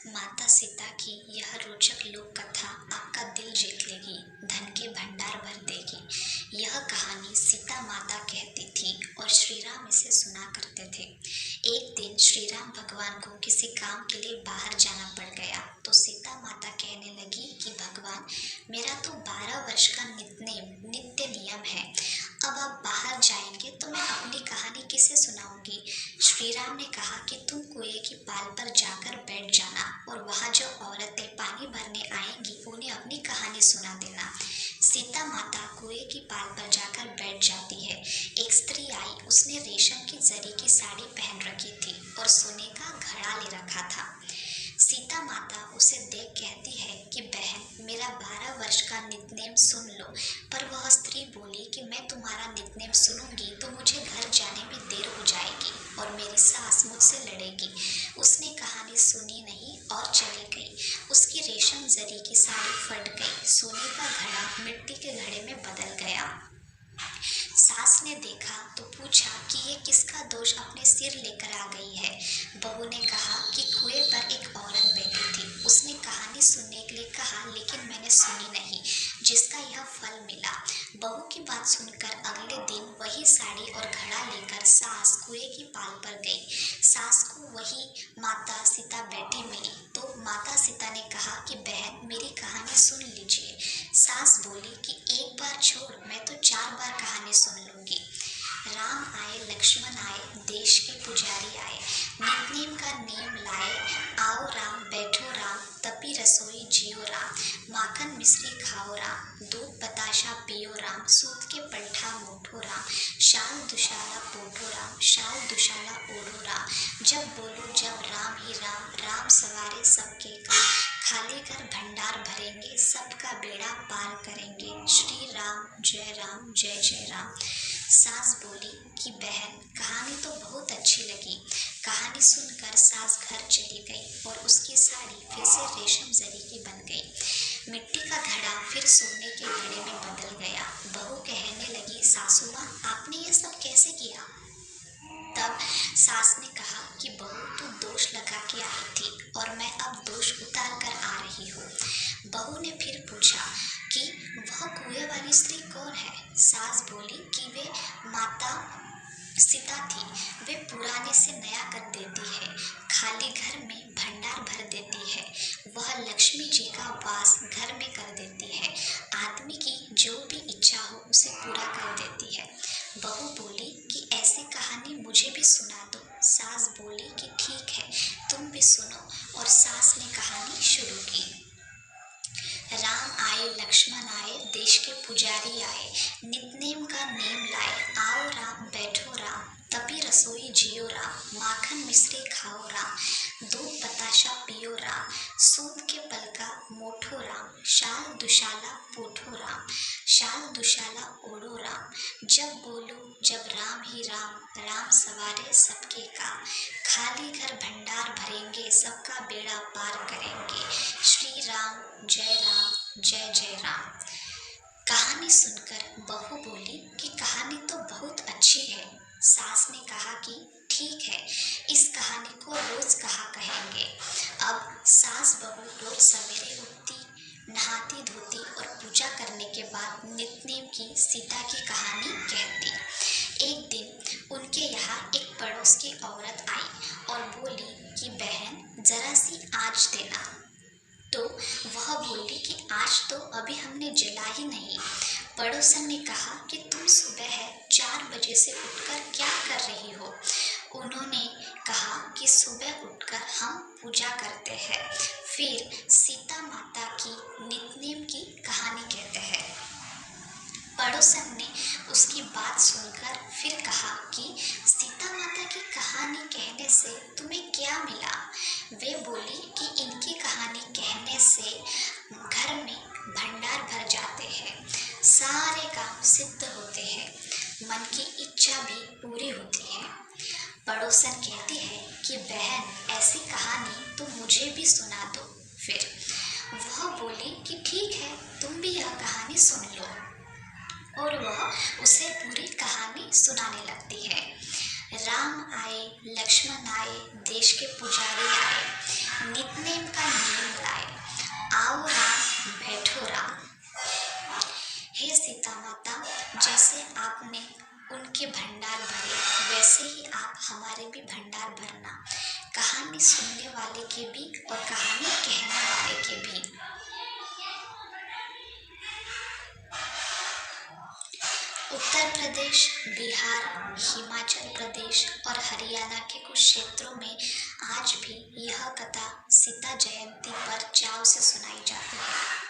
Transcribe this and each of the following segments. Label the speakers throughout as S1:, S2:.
S1: माता सीता की यह रोचक लोक कथा आपका दिल जीत लेगी, धन के भंडार भर देगी। यह कहानी सीता माता कहती थी और श्री राम इसे सुना करते थे। एक दिन श्री राम भगवान को किसी काम के लिए बाहर जाना पड़ गया तो सीता माता कहने लगी कि भगवान, मेरा तो 12 वर्ष का नित्य नियम है। अब आप बाहर जाएंगे तो मैं अपनी कहानी किसे सुनाऊंगी। श्री राम ने कहा कि तुम कुएं की पाल पर जाकर बैठ जाना और वहां जो औरतें पानी भरने आएंगी उन्हें अपनी कहानी सुना देना। सीता माता कुएं की पाल पर जाकर बैठ जाती है। एक स्त्री आई, उसने रेशम की जरी की साड़ी पहन रखी थी और सोने का घड़ा ले रखा था। सीता माता उसे देख कहती है कि बहन, मेरा 12 वर्ष का नितनेम सुन लो। पर वह स्त्री बोली कि मैं तुम्हारा नितनेम सुनूंगी तो मुझे घर जाने में देर हो जाएगी और मेरी सास मुझसे लड़ेगी। उसने कहानी सुनी नहीं और चली गई। उसकी रेशम जरी की साड़ी फट गई, सोने का घड़ा मिट्टी के घड़े में बदल गया। सास ने देखा तो पूछा कि ये किसका दोष अपने सिर लेकर आ गई है। बहू ने कहा कि कुएं पर एक औरत बैठी थी, उसने कहानी सुनने के लिए कहा लेकिन मैंने सुनी नहीं, जिसका यह फल मिला। बहू की बात सुनकर अगले दिन वही साड़ी और घड़ा लेकर सास कुएं की पाल पर गई। सास को वही माता सीता बैठी मिली तो माता सीता ने कहा कि बहन, मेरी कहानी सुन लीजिए। सास बोली कि एक बार छोड़, मैं तो 4 बार कहानी सुन लूंगी। राम आए, लक्ष्मण आए, देश के पुजारी आए, नितनेम का नेम लाए। आओ राम, बैठो राम, तपी रसोई जियो राम, माखन मिश्री खाओ राम, दूध बताशा पियो राम, सूत के पलठा मोठो राम, शाल दुशाला पोठो राम, शाल दुशाला ओढ़ो राम। जब बोलो जब राम ही राम, राम सवारे सबके काम, खाली घर भंडार भरेंगे, सबका बेड़ा पार करेंगे। श्री राम जय जय राम। सास बोली कि बहन, कहानी तो बहुत अच्छी लगी। कहानी सुनकर सास घर चली गई और उसकी साड़ी फिर से रेशम जरी की बन गई। मिट्टी का घड़ा फिर सोने के घड़े में बदल गया। बहू कहने लगी, सासू माँ, आपने ये सब कैसे किया। तब सास ने कहा कि बहू, तू दोष लगा के आई थी और मैं अब दोष उतार कर आ रही हूँ। बहू ने फिर पूछा कि वह कुएं वाली स्त्री कौन है। सास बोली कि वे माता सीता थी। वे पुराने से नया कर देती है, खाली घर में भंडार भर देती है। वह लक्ष्मी जी का वास घर में कर देती है। आदमी की जो भी इच्छा हो उसे पूरा कर देती है। बहू बोली कि ऐसी कहानी मुझे भी सुना दो। सास बोली कि ठीक है, तुम भी सुनो। और सास ने कहानी शुरू की। राम आए, लक्ष्मण आए, देश के पुजारी आए, नितनेम का नेम लाए। आओ राम, बैठो राम, तपी रसोई जियो राम, माखन मिश्री खाओ राम, दूध बताशा पियो राम, सूत के पलका मोठो राम, शाल दुशाला पोठो राम, शाल दुशाला ओढ़ो राम। जब बोलो जब राम ही राम, राम सवारे सबके काम, खाली घर भंडार भरेंगे, सबका बेड़ा पार करेंगे। श्री राम जय जय राम। कहानी सुनकर बहू बोली कि कहानी तो बहुत अच्छी है। सास ने कहा कि ठीक है, इस कहानी को रोज कहा कहेंगे। अब सास बहू रोज सवेरे उठती, नहाती धोती और पूजा करने के बाद नितनेम की सीता की कहानी कहती। एक दिन उनके यहाँ एक पड़ोस की औरत आई और बोली कि बहन, जरा सी आँच देना। तो वह बोली कि आज तो अभी हमने जला ही नहीं। पड़ोसन ने कहा कि तुम सुबह 4 बजे से उठकर क्या कर रही हो। उन्होंने कहा कि सुबह उठकर हम पूजा करते हैं, फिर सीता माता की नितनेम की कहानी कहते हैं। पड़ोसन ने उसकी बात सुनकर फिर कहा कि सीता माता की कहानी कहने से तुम्हें क्या मिला। वे बोली कि इनकी कहानी कहने से घर में भंडार भर जाते हैं, सारे काम सिद्ध होते हैं, मन की इच्छा भी पूरी होती है। पड़ोसन कहती है कि बहन, ऐसी कहानी तुम मुझे भी सुना दो। फिर वह बोली कि ठीक है, तुम भी यह कहानी सुन लो। और वह उसे पूरी कहानी सुनाने लगती है। राम आए, लक्ष्मण आए, देश के पुजारी आए, नितनेम का नियम लाए, आओ राम बैठो राम। हे सीता माता, जैसे आपने उनके भंडार भरे वैसे ही आप हमारे भी भंडार भरना, कहानी सुनने वाले के भी और कहानी कहने वाले के भी। उत्तर प्रदेश, बिहार, हिमाचल प्रदेश और हरियाणा के कुछ क्षेत्रों में आज भी यह कथा सीता जयंती पर चाव से सुनाई जाती है।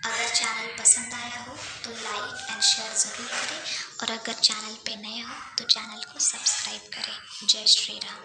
S1: अगर चैनल पसंद आया हो तो लाइक एंड शेयर ज़रूर करें और अगर चैनल पे नए हो तो चैनल को सब्सक्राइब करें। जय श्री राम।